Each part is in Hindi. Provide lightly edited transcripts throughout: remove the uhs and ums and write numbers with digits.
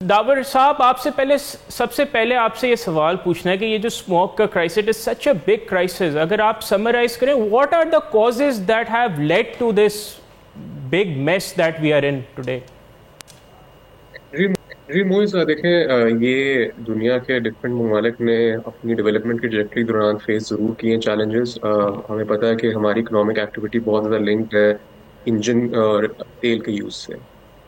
दावर साहब, आपसे पहले सबसे पहले आपसे ये सवाल पूछना है कि ये जो स्मोक का crisis is such a big crisis, अगर आप समराइज करें, what are the causes that have led to this big mess that we are in today? जी जी मोइज देखें, ये दुनिया के डिफरेंट ममालिक ने अपनी डेवलपमेंट की ट्रैजेक्टरी दौरान फेस जरूर किए हैं चैलेंजेस। हमें पता है कि हमारी इकोनॉमिक एक्टिविटी बहुत ज़्यादा लिंक्ड है इंजन और तेल के यूज़ से।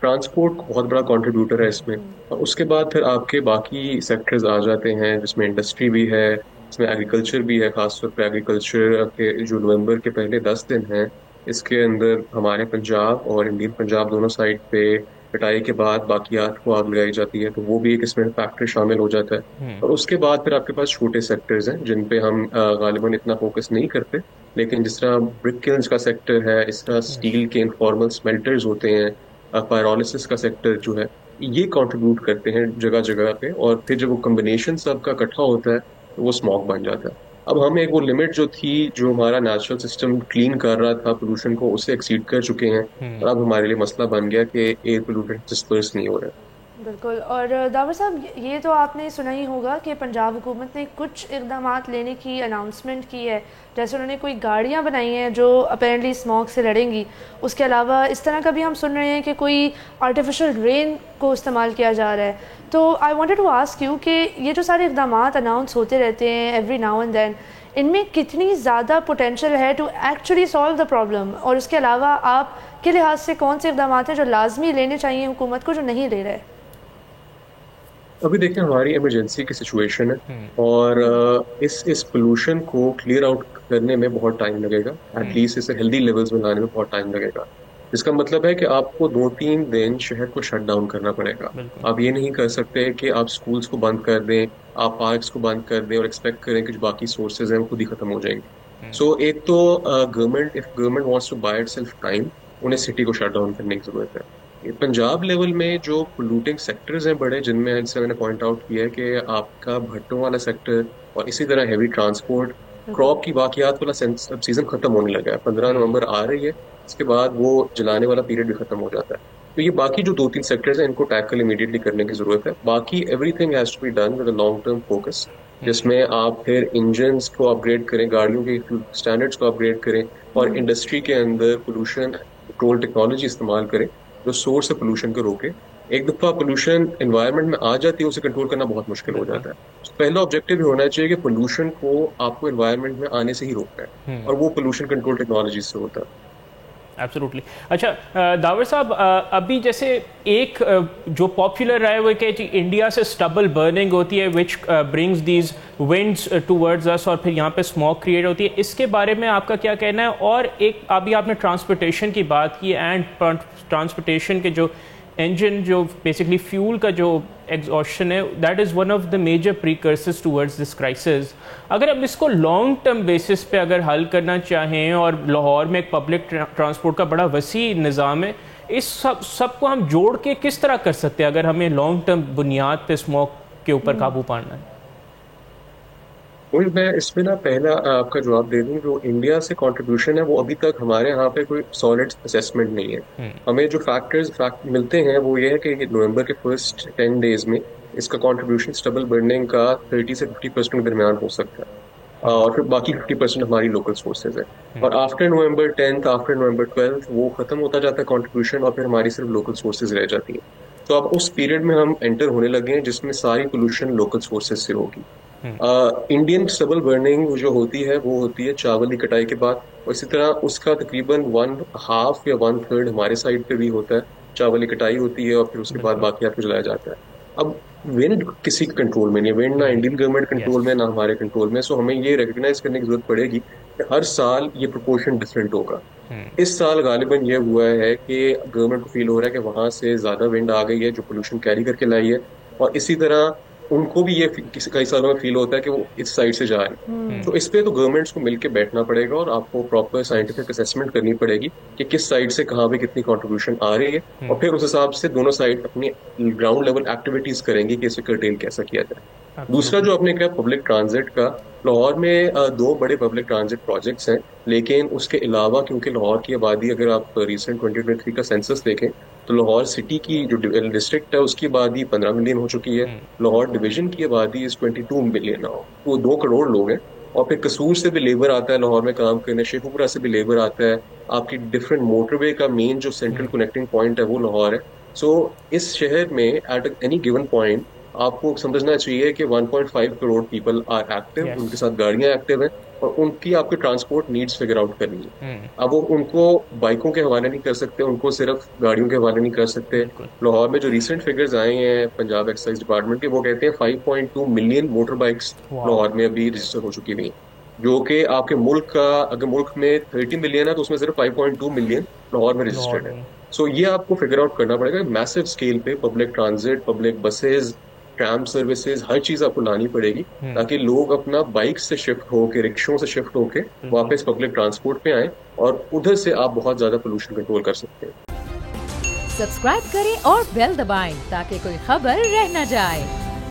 ट्रांसपोर्ट बहुत बड़ा कंट्रीब्यूटर है इसमें, और उसके बाद फिर आपके बाकी सेक्टर्स आ जाते हैं जिसमें इंडस्ट्री भी है, इसमें एग्रीकल्चर भी है। खासतौर पर एग्रीकल्चर के जो नवंबर के पहले 10 दिन हैं, इसके अंदर हमारे पंजाब और इंडियन पंजाब दोनों साइड पे कटाई के बाद बाकियात को आग लगाई जाती है, तो वो भी एक इसमें फैक्टर शामिल हो जाता है। और उसके बाद फिर आपके पास छोटे सेक्टर्स हैं जिन पे हम गालिबन इतना फोकस नहीं करते, लेकिन जिस तरह ब्रिक किल्न्स का सेक्टर है, इस तरह स्टील के इनफॉर्मल स्मेल्टर्स होते हैं, पायरोलिसिस का सेक्टर जो है, ये कंट्रीब्यूट करते हैं जगह जगह पे। और फिर जब वो कम्बिनेशन सबका इकट्ठा होता है तो वो स्मॉग बन जाता है। अब हम एक वो लिमिट जो थी, जो हमारा नेचुरल सिस्टम क्लीन कर रहा था पोल्यूशन को, उसे एक्सीड कर चुके हैं। और अब हमारे लिए मसला बन गया कि एयर पोल्यूटेंट डिस्पर्स नहीं हो रहा है। बिल्कुल। और दावर साहब, ये तो आपने सुना ही होगा कि पंजाब हुकूमत ने कुछ इकदाम लेने की अनाउंसमेंट की है। जैसे उन्होंने कोई गाड़ियाँ बनाई हैं जो अपेरेंटली स्मॉग से लड़ेंगी। उसके अलावा इस तरह का भी हम सुन रहे हैं कि कोई आर्टिफिशियल रेन को इस्तेमाल किया जा रहा है। तो I wanted to ask you कि ये जो सारे इकदाम अनाउंस होते रहते हैं एवरी नाउ एंड देन, इनमें कितनी ज़्यादा पोटेंशियल है to actually solve the problem, और उसके अलावा आप के लिहाज से कौन से इकदाम हैं जो लाजमी लेने चाहिए हुकूमत को, जो नहीं ले रहे? अभी देखिए, हमारी इमरजेंसी की सिचुएशन है, और इस पोल्यूशन को क्लियर आउट करने में बहुत टाइम लगेगा। एटलीस्ट इसे हेल्दी लेवल्स में लाने में बहुत टाइम लगेगा। इसका मतलब है कि आपको 2-3 दिन शहर को शट डाउन करना पड़ेगा। बिल्कुल। आप ये नहीं कर सकते कि आप स्कूल्स को बंद कर दें, आप पार्क्स को बंद कर दें और एक्सपेक्ट करें कि जो बाकी सोर्सेज हैं वो खुद ही खत्म हो जाएंगे। सो एक तो government, if government wants to buy itself time, उन्हें सिटी को शट डाउन करने की जरूरत है। ये पंजाब लेवल में जो पोल्यूटिंग सेक्टर्स हैं बड़े, जिनमें जैसे मैंने पॉइंट आउट किया है कि आपका भट्टों वाला सेक्टर और इसी तरह हैवी ट्रांसपोर्ट, बिल्कुल। क्रॉप की बाकियात वाला अब सीजन खत्म होने लगा है। 15 नवंबर आ रही है, इसके बाद वो जलाने वाला पीरियड भी खत्म हो जाता है। तो ये बाकी जो 2-3 सेक्टर्स हैं, इनको टैकल इमीडिएटली करने की जरूरत है। बाकी everything has to be done with a long term focus, जिसमें आप फिर इंजन्स को अपग्रेड करें, गाड़ियों के स्टैंडर्ड्स को अपग्रेड करें, और इंडस्ट्री के अंदर पोल्यूशन कंट्रोल टेक्नोलॉजी इस्तेमाल करें जो सोर्स है पोल्यूशन को रोके। एक दफा पोल्यूशन एनवायरनमेंट में आ जाती है, उसे कंट्रोल करना बहुत मुश्किल हो बिल्कुल। जाता है। तो पहला ऑब्जेक्टिव ही होना चाहिए कि पोल्यूशन को आपको एनवायरनमेंट में आने से ही रोकना है, और वो पोल्यूशन कंट्रोल टेक्नोलॉजी से होता है। एब्सोल्युटली। अच्छा, दावर साहब, अभी जैसे एक जो पॉपुलर रहा है वो कि जी इंडिया से स्टबल बर्निंग होती है which brings these winds towards us, और फिर यहाँ पे स्मोक क्रिएट होती है। इसके बारे में आपका क्या कहना है? और एक अभी आपने ट्रांसपोर्टेशन की बात की, एंड ट्रांसपोर्टेशन के जो इंजन, जो बेसिकली फ्यूल का जो एग्जॉशन है, that is one of the major precursors towards this crisis. अगर हम इसको लॉन्ग टर्म बेसिस पे अगर हल करना चाहें, और लाहौर में एक पब्लिक ट्रांसपोर्ट का बड़ा वसी निज़ाम है, इस सबको हम जोड़ के किस तरह कर सकते हैं अगर हमें लॉन्ग टर्म बुनियाद पे स्मोक के ऊपर काबू पाना है? वही मैं इसमें ना पहला आपका जवाब दे दूं। जो इंडिया से कंट्रीब्यूशन है, वो अभी तक हमारे यहाँ पे कोई सॉलिड असेसमेंट नहीं है। हमें जो फैक्ट मिलते हैं वो ये है कि नवंबर के फर्स्ट 10 डेज में इसका कंट्रीब्यूशन स्टबल बर्निंग का 30 से 50% के दरमियान हो सकता है। और फिर बाकी 50% हमारी लोकल सोर्सेज है। और आफ्टर नवंबर 10, आफ्टर नवंबर 12 वो खत्म होता जाता है कंट्रीब्यूशन, और फिर हमारी सिर्फ लोकल सोर्सेज रह जाती है। तो अब उस पीरियड में हम एंटर होने लगे हैं जिसमें सारी पोल्यूशन लोकल सोर्सेज से होगी। इंडियन स्टबल बर्निंग जो होती है वो होती है चावल की कटाई के बाद, और इसी तरह उसका तकरीबन 1/2 या 1/3 हमारे साइड पे भी होता है। चावल की कटाई होती है और फिर उसके बाद बिल्कुल। बाकी आपको जलाया जाता है। अब विंड किसी के कंट्रोल में नहीं है, विंड ना इंडियन गवर्नमेंट यस। कंट्रोल में ना हमारे कंट्रोल में। सो हमें ये रिकग्नाइज करने की जरूरत पड़ेगी कि हर साल ये प्रोपोर्शन डिफरेंट होगा। इस साल गालिबन ये हुआ है कि गवर्नमेंट को फील हो रहा है कि वहां से ज्यादा विंड आ गई है जो पोल्यूशन कैरी करके लाई है, और इसी तरह उनको भी ये किसी कई सालों में फील होता है कि वो इस साइड से जा रहे हैं। तो इस पे तो गवर्नमेंट्स को मिलकर बैठना पड़ेगा, और आपको प्रॉपर साइंटिफिक असेसमेंट करनी पड़ेगी कि किस साइड से कहाँ पे कितनी कंट्रीब्यूशन आ रही है, और फिर उस हिसाब से दोनों साइड अपनी ग्राउंड लेवल एक्टिविटीज करेंगी कि इसे कर्टेल कैसा किया जाए। दूसरा एब्सोल्युटली। जो आपने कहा पब्लिक ट्रांजिट का, लाहौर में दो बड़े पब्लिक ट्रांजिट प्रोजेक्ट्स हैं। लेकिन उसके अलावा क्योंकि लाहौर की आबादी, अगर आप रिसेंट 2023 का सेंसस देखें, तो तो लाहौर सिटी की जो डिस्ट्रिक्ट है उसकी आबादी 15 मिलियन हो चुकी है। लाहौर डिवीजन की आबादी इज 22 मिलियन नाउ, वो 2 करोड़ लोग हैं। और फिर कसूर से भी लेबर आता है लाहौर में काम करने, शेखुपुरा से भी लेबर आता है। आपकी डिफरेंट मोटरवे का मेन जो सेंट्रल कनेक्टिंग पॉइंट है वो लाहौर है। सो इस शहर में एट एनी गिवन पॉइंट आपको समझना चाहिए कि 1.5 crore people are active, yes. उनके साथ गाड़ियां एक्टिव हैं और उनकी आपके ट्रांसपोर्ट नीड्स फिगर आउट करनी है। अब वो उनको बाइकों के हवाले नहीं कर सकते, उनको सिर्फ गाड़ियों के हवाले नहीं कर सकते। बिल्कुल। लाहौर में जो रिसेंट फिगर्स आए हैं पंजाब एक्साइज डिपार्टमेंट के, वो कहते हैं 5.2 million motor bikes wow. Lahore में अभी रजिस्टर हो चुकी हुई, जो कि आपके मुल्क का, अगर मुल्क में 30 मिलियन है तो उसमें सिर्फ 5.2 मिलियन लाहौर में लाहौर रजिस्टर्ड है। में। सो ये आपको फिगर आउट करना पड़ेगा मैसिव स्केल पे, public transit, public buses, tram services, हर चीज आपको लानी पड़ेगी ताकि लोग अपना बाइक से शिफ्ट होके, रिक्शों से शिफ्ट होके वापस पब्लिक ट्रांसपोर्ट पे आए और उधर से आप बहुत ज्यादा पोल्यूशन कंट्रोल कर सकते हैं। सब्सक्राइब करें और बेल दबाएं ताकि कोई खबर रह न जाए।